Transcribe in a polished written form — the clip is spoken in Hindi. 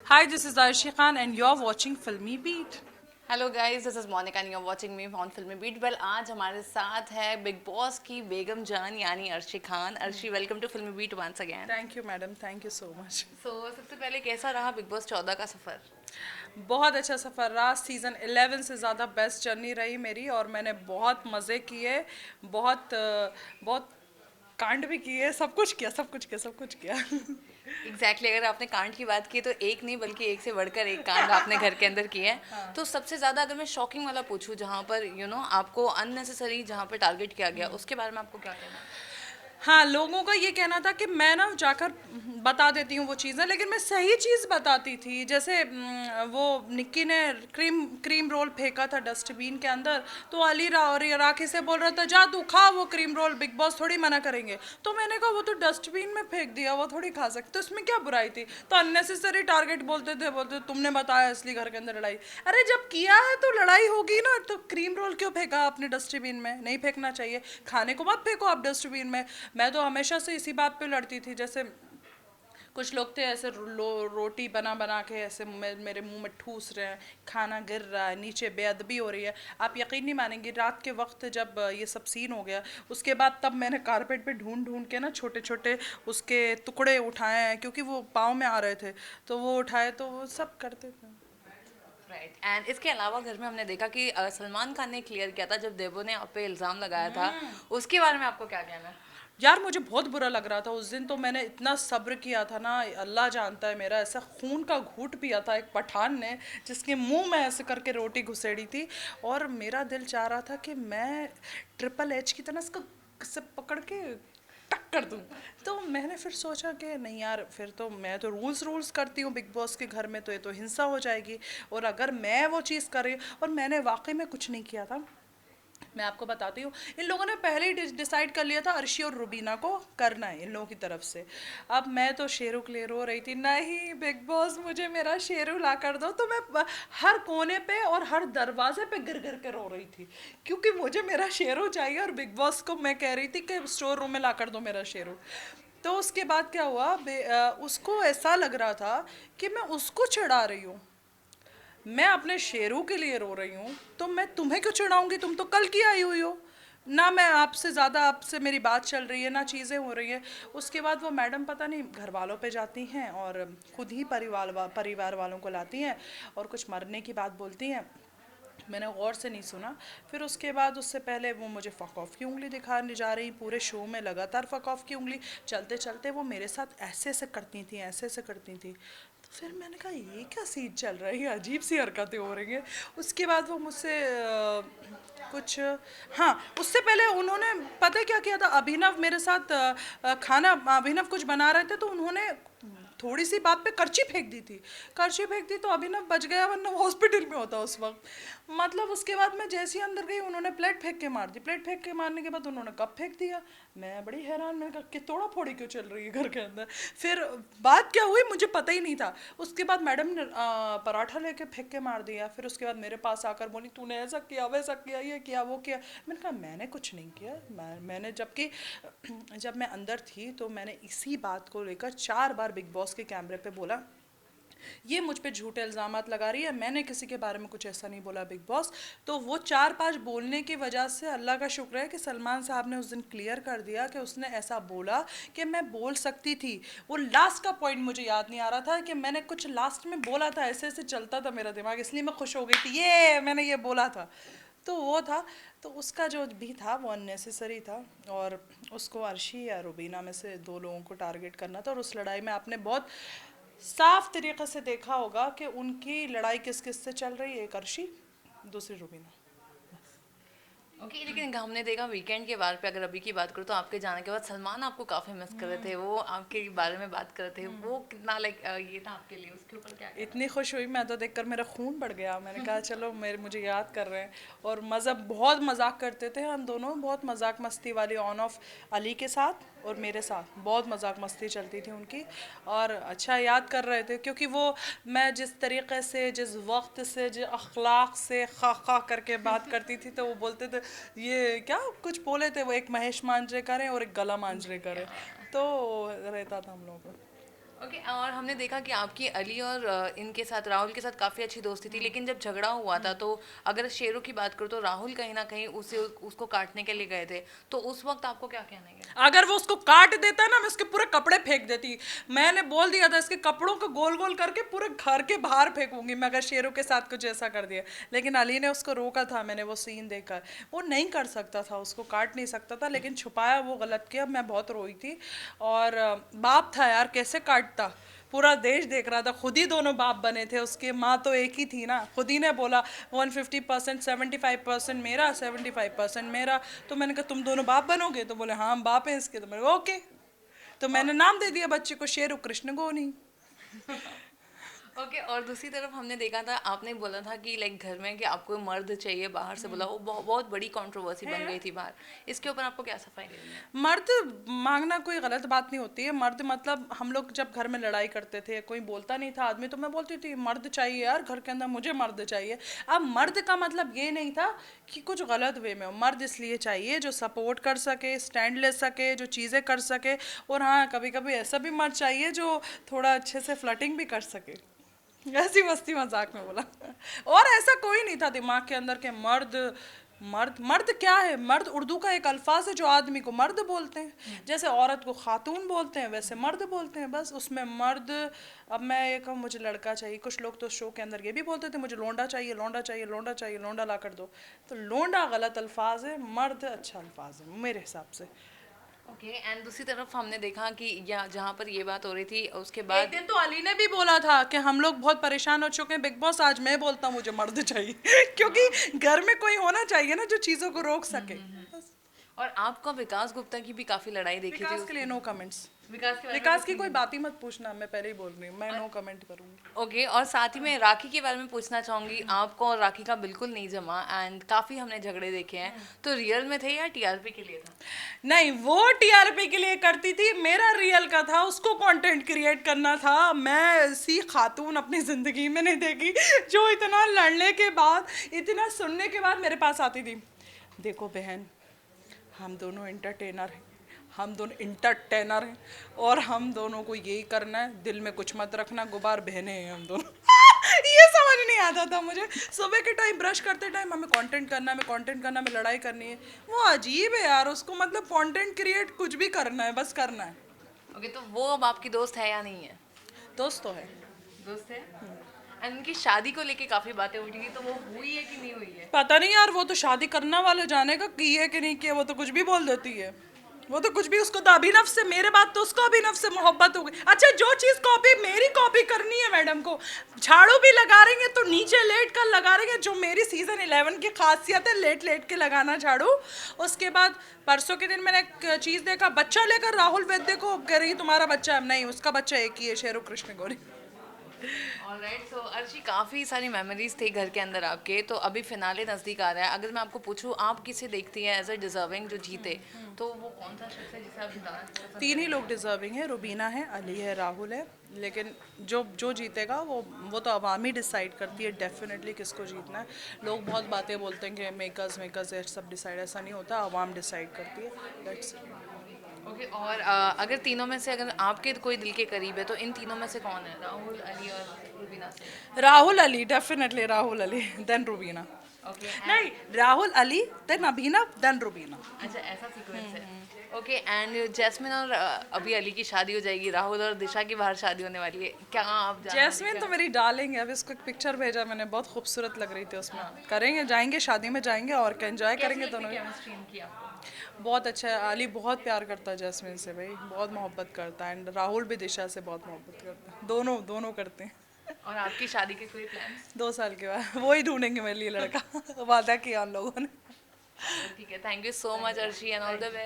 Hi, this is Arshi Khan, and you're watching Filmy Beat. Hello guys, this is Monica and you are watching me on Filmy Beat. Well, आज हमारे साथ है बिग बॉस की बेगम जान यानी Arshi Khan. Arshi, welcome to Filmy Beat once again. Thank you, madam. Thank you so much. So सबसे पहले कैसा रहा बिग बॉस 14 का सफर? बहुत अच्छा सफ़र रहा। सीज़न 11 से ज़्यादा बेस्ट जर्नी रही मेरी, और मैंने बहुत मज़े किए, बहुत कांड भी किए, सब कुछ किया, सब कुछ किया, सब कुछ किया। एग्जैक्टली अगर आपने कांड की बात की तो एक नहीं बल्कि एक से बढ़कर एक कांड आपने घर के अंदर किया है। तो सबसे ज़्यादा अगर मैं शॉकिंग वाला पूछूं, जहाँ पर आपको अननेसेसरी जहाँ पर टारगेट किया गया, उसके बारे में आपको क्या कहना है? हाँ, लोगों का ये कहना था कि मैं ना जाकर बता देती हूँ वो चीज़ें, लेकिन मैं सही चीज़ बताती थी। जैसे वो निक्की ने क्रीम क्रीम रोल फेंका था डस्टबिन के अंदर, तो अली राखी से बोल रहा था जा तू खा वो क्रीम रोल, बिग बॉस थोड़ी मना करेंगे। तो मैंने कहा वो तो डस्टबिन में फेंक दिया, वो थोड़ी खा सकते, तो इसमें क्या बुराई थी? तो अननेसेसरी टारगेट बोलते तुमने बताया इसलिए घर के अंदर लड़ाई। अरे जब किया है तो लड़ाई होगी ना। तो क्रीम रोल क्यों फेंका आपने डस्टबिन में? नहीं फेंकना चाहिए, खाने को मत फेंको आप डस्टबिन में। मैं तो हमेशा से इसी बात पे लड़ती थी। जैसे कुछ लोग थे ऐसे रोटी बना बना के ऐसे मेरे मुंह में ठूस रहे हैं, खाना गिर रहा है नीचे, बेअदबी हो रही है। आप यकीन नहीं मानेंगी, रात के वक्त जब ये सब सीन हो गया, उसके बाद तब मैंने कारपेट पे ढूंढ ढूंढ के ना छोटे छोटे उसके टुकड़े उठाए हैं, क्योंकि वो पाँव में आ रहे थे। तो वो उठाए, तो वो सब करते थे। राइट। एंड इसके अलावा घर में हमने देखा कि सलमान खान ने क्लियर किया था जब देवो ने आप पे इल्ज़ाम लगाया था। उसके बारे में आपको क्या कहना है? यार मुझे बहुत बुरा लग रहा था उस दिन। तो मैंने इतना सब्र किया था ना, अल्लाह जानता है, मेरा ऐसा खून का घूंट पिया था एक पठान ने, जिसके मुंह में ऐसे करके रोटी घुसेड़ी थी। और मेरा दिल चाह रहा था कि मैं ट्रिपल एच की तरह इसको से पकड़ के टक कर दूं। तो मैंने फिर सोचा कि नहीं यार, फिर तो मैं तो रूल्स रूल्स करती हूँ बिग बॉस के घर में, तो ये तो हिंसा हो जाएगी। और अगर मैं वो चीज़ कर रही, और मैंने वाकई में कुछ नहीं किया था। मैं आपको बताती हूँ, इन लोगों ने पहले ही डिसाइड कर लिया था अर्शी और रुबीना को करना है इन लोगों की तरफ से। अब मैं तो शेरू के लिए रो रही थी, नहीं बिग बॉस मुझे मेरा शेरू ला कर दो। तो मैं हर कोने पे और हर दरवाजे पे गिर गिर के रो रही थी, क्योंकि मुझे मेरा शेरू चाहिए। और बिग बॉस को मैं कह रही थी कि स्टोर रूम में ला कर दो मेरा शेरू। तो उसके बाद क्या हुआ, उसको ऐसा लग रहा था कि मैं उसको चिढ़ा रही हूँ। मैं अपने शेरों के लिए रो रही हूँ, तो मैं तुम्हें क्यों चिढ़ाऊंगी? तुम तो कल की आई हुई हो ना। मैं आपसे ज़्यादा, आपसे मेरी बात चल रही है ना, चीज़ें हो रही हैं। उसके बाद वो मैडम पता नहीं घर वालों पे जाती हैं और खुद ही परिवार वालों को लाती हैं और कुछ मरने की बात बोलती हैं। मैंने गौर से नहीं सुना। फिर उसके बाद उससे पहले वो मुझे फ़क ऑफ की उंगली दिखाने जा रही, पूरे शो में लगातार फ़क ऑफ की उंगली चलते चलते वो मेरे साथ ऐसे ऐसे करती थी, ऐसे ऐसे करती थी। तो फिर मैंने कहा ये क्या सीन चल रहा है, ये अजीब सी हरकतें हो रही हैं। उसके बाद वो मुझसे कुछ, हाँ उससे पहले उन्होंने पता है क्या किया था, अभिनव मेरे साथ खाना, अभिनव कुछ बना रहे थे, तो उन्होंने थोड़ी सी बात पे करची फेंक दी थी। करची फेंक दी तो अभिनव बच गया, वरना वो हॉस्पिटल में होता उस वक्त। मतलब उसके बाद मैं जैसे ही अंदर गई, उन्होंने प्लेट फेंक के मार दी। प्लेट फेंक के मारने के बाद उन्होंने कप फेंक दिया। मैं बड़ी हैरान, मैंने कहा कि तोड़ा फोड़ी क्यों चल रही है घर के अंदर। फिर बात क्या हुई मुझे पता ही नहीं था। उसके बाद मैडम ने पराठा लेके फेंक के मार दिया। फिर उसके बाद मेरे पास आकर बोली तूने ऐसा किया, वैसा किया, ये किया, वो किया। मैंने कहा मैंने कुछ नहीं किया। मैंने जबकि जब मैं अंदर थी तो मैंने इसी बात को लेकर 4 बार बिग बॉस के कैमरे पे बोला, ये मुझ पे झूठे इल्ज़ामात लगा रही है, मैंने किसी के बारे में कुछ ऐसा नहीं बोला बिग बॉस। तो वो 4-5 बोलने की वजह से अल्लाह का शुक्र है कि सलमान साहब ने उस दिन क्लियर कर दिया कि उसने ऐसा बोला कि मैं बोल सकती थी। वो लास्ट का पॉइंट मुझे याद नहीं आ रहा था कि मैंने कुछ लास्ट में बोला था, ऐसे ऐसे चलता था मेरा दिमाग, इसलिए मैं खुश हो गई थी, ये मैंने ये बोला था। तो वो था। तो उसका जो भी था वो अननेसेसरी था। और उसको अर्शी या रुबीना में से 2 लोगों को टारगेट करना था। और उस लड़ाई में आपने बहुत साफ तरीके से देखा होगा कि उनकी लड़ाई किस किस से चल रही है, एक अर्शी, दूसरी रुबीना। ओके, लेकिन हमने देखा वीकेंड के बारे पे, अगर अभी की बात करूँ तो आपके जाने के बाद सलमान आपको काफ़ी मिस कर रहे थे, वो आपके बारे में बात कर रहे थे, वो कितना लाइक ये था आपके लिए, उसके ऊपर क्या कहना इतनी खुश हुई मैं तो देखकर, मेरा खून बढ़ गया। मैंने कहा चलो मेरे मुझे याद कर रहे हैं। और मज़ा, बहुत मजाक करते थे हम दोनों, बहुत मजाक मस्ती वाली ऑन ऑफ, अली के साथ और मेरे साथ बहुत मजाक मस्ती चलती थी उनकी। और अच्छा याद कर रहे थे, क्योंकि वो मैं जिस तरीके से, जिस वक्त से, जिस अखलाक से खा खा करके बात करती थी, तो वो बोलते थे ये क्या कुछ बोले थे वो, एक महेश मांजरेकर है और एक गला मांजरेकर है। है? तो रहता था हम लोगों को। ओके और हमने देखा कि आपकी अली और इनके साथ राहुल के साथ काफ़ी अच्छी दोस्ती थी, लेकिन जब झगड़ा हुआ था तो अगर शेरों की बात करूँ तो राहुल कहीं ना कहीं उसे उसको काटने के लिए गए थे, तो उस वक्त आपको क्या कहना है? अगर वो उसको काट देता ना, मैं उसके पूरे कपड़े फेंक देती। मैंने बोल दिया था इसके कपड़ों को गोल गोल करके पूरे घर के बाहर फेंकूंगी मैं अगर शेरों के साथ कुछ ऐसा कर दिया। लेकिन अली ने उसको रोका था, मैंने वो सीन देखा। वो नहीं कर सकता था, उसको काट नहीं सकता था, लेकिन छुपाया, वो गलत किया। मैं बहुत रोई थी। और बाप था यार, कैसे काटता, पूरा देश देख रहा था। खुद ही दोनों बाप बने थे उसके, माँ तो एक ही थी ना। खुद ही ने बोला 150%, 75% मेरा, 75% मेरा। तो मैंने कहा तुम दोनों बाप बनोगे? तो बोले हाँ हम बाप हैं इसके। तो मैंने कहा ओके। तो मैंने नाम दे दिया बच्चे को शेरू कृष्ण गोनी। ओके और दूसरी तरफ हमने देखा था, आपने बोला था कि लाइक घर में कि आपको मर्द चाहिए, बाहर से बोला, वो बहुत बड़ी कंट्रोवर्सी बन गई थी बाहर। इसके ऊपर आपको क्या सफाई देनी है? मर्द मांगना कोई गलत बात नहीं होती है। मर्द मतलब हम लोग जब घर में लड़ाई करते थे, कोई बोलता नहीं था आदमी, तो मैं बोलती थी मर्द चाहिए यार घर के अंदर, मुझे मर्द चाहिए। अब मर्द का मतलब ये नहीं था कि कुछ गलत वे में हो। मर्द इसलिए चाहिए जो सपोर्ट कर सके, स्टैंड ले सके, जो चीज़ें कर सके। और हाँ, कभी कभी ऐसा भी मर्द चाहिए जो थोड़ा अच्छे से फ्लर्टिंग भी कर सके। ऐसी मस्ती मजाक में बोला। और ऐसा कोई नहीं था दिमाग के अंदर के मर्द। मर्द मर्द क्या है? मर्द उर्दू का एक अल्फाज है जो आदमी को मर्द बोलते हैं। जैसे औरत को खातून बोलते हैं, वैसे मर्द बोलते हैं, बस उसमें मर्द। अब मैं ये कहूँ मुझे लड़का चाहिए, कुछ लोग तो शो के अंदर ये भी बोलते थे मुझे लोंडा चाहिए, लोंडा चाहिए, लोंडा चाहिए, लोंडा ला कर दो। तो लोंडा गलत अल्फाज है, मर्द अच्छा अल्फाज है मेरे हिसाब से। ओके एंड दूसरी तरफ हमने देखा कि या जहाँ पर ये बात हो रही थी उसके एक बाद दिन तो अली ने भी बोला था कि हम लोग बहुत परेशान हो चुके हैं बिग बॉस, आज मैं बोलता हूँ मुझे मर्द चाहिए। क्योंकि घर में कोई होना चाहिए ना जो चीज़ों को रोक सके। बस। और आपका विकास गुप्ता की भी काफ़ी लड़ाई देखी थी विकास के लिए नो कमेंट्स। विकास के बारे में विकास कुछ की नहीं कोई है। बात ही मत पूछना, मैं पहले ही बोल रही हूँ, मैं नो कमेंट करूँगी। ओके और साथ ही में राखी के बारे में पूछना चाहूंगी, आपको और राखी का बिल्कुल नहीं जमा एंड काफ़ी हमने झगड़े देखे हैं, तो रियल में थे या टीआरपी के लिए था? नहीं, वो टीआरपी के लिए करती थी, मेरा रियल का था, उसको कंटेंट क्रिएट करना था। मैं ऐसी खातून अपनी ज़िंदगी में नहीं देखी जो इतना लड़ने के बाद, इतना सुनने के बाद मेरे पास आती थी। देखो बहन, हम दोनों एंटरटेनर हैं, हम दोनों इंटरटेनर हैं, और हम दोनों को यही करना है, दिल में कुछ मत रखना, गुबार बहने हैं हम दोनों। ये समझ नहीं आता था मुझे। सुबह के टाइम ब्रश करते टाइम हमें कंटेंट करना है, हमें कंटेंट करना है, हमें लड़ाई करनी है। वो अजीब है यार, उसको मतलब कंटेंट क्रिएट कुछ भी करना है, बस करना है। ओके तो वो अब आपकी दोस्त है या नहीं है? दोस्त तो है। दोस्त है। एंड उनकी शादी को लेके काफ़ी बातें उठी थी, तो वो हुई है कि नहीं हुई है? पता नहीं यार, वो तो शादी करने वाले जाने का की है कि नहीं किया, वो तो कुछ भी बोल देती है। वो तो कुछ भी, उसको तो अभिनव से, मेरे बात तो उसको अभिनव से मोहब्बत हो गई। अच्छा, जो चीज़ कॉपी मेरी कॉपी करनी है मैडम को, झाड़ू भी लगा रहेंगे तो नीचे लेट कर लगा रहेंगे, जो मेरी सीजन 11 की खासियत है, लेट लेट के लगाना झाड़ू। उसके बाद परसों के दिन मैंने एक चीज़ देखा, बच्चा लेकर राहुल वैद्य को कह रही तुम्हारा बच्चा है। नहीं, उसका बच्चा एक ही है, शेरू कृष्ण गौरी। ऑलराइट सो अर्शी, काफ़ी सारी मेमोरीज थी घर के अंदर आपके, तो अभी फिनाले नज़दीक आ रहा है, अगर मैं आपको पूछूं आप किसे देखती हैं एज अ डिजर्विंग जो जीते, तो वो कौन सा शख्स है जिसे आप जिताना पसंद तीन ही करेंगे? लोग डिजर्विंग है, रुबीना है, अली है, राहुल है। लेकिन जो जो जीतेगा वो तो आवाम ही डिसाइड करती है डेफिनेटली किसको जीतना है। लोग बहुत बातें बोलते हैं कि मेकर्स मेकर्स है सब डिसाइड, ऐसा नहीं होता, आवाम डिसाइड करती है। दैट्स। ओके और अगर तीनों में से अगर आपके कोई दिल के करीब है तो इन तीनों में से कौन है, राहुल, अली और रुबीना से? Rahul Ali, definitely Rahul Ali, then Rubina. Okay नहीं, राहुल अली, देन अभिनव, देन रुबीना। अच्छा ऐसा सीक्वेंस है। ओके एंड जैस्मिन और अभी अली की शादी हो जाएगी, राहुल और दिशा की बाहर शादी होने वाली है, क्या आप जैस्मिन तो मेरी डार्लिंग है, अभी उसको एक पिक्चर भेजा मैंने, बहुत खूबसूरत लग रही थी उसमें। करेंगे, जाएंगे शादी में जाएंगे, और क्या एंजॉय करेंगे दोनों। केमिस्ट्री इनकी आपको? बहुत अच्छा है, अली बहुत प्यार करता है जैस्मिन से भाई, बहुत मोहब्बत करता है। एंड राहुल भी दिशा से बहुत मोहब्बत करता है, दोनों दोनों करते हैं। और आपकी शादी के कोई प्लान्स? 2 साल के बाद वो ही ढूंढेंगे मेरे लिए लड़का। वादा किया उन लोगों ने। ठीक है, thank you so much Arshi and all the best.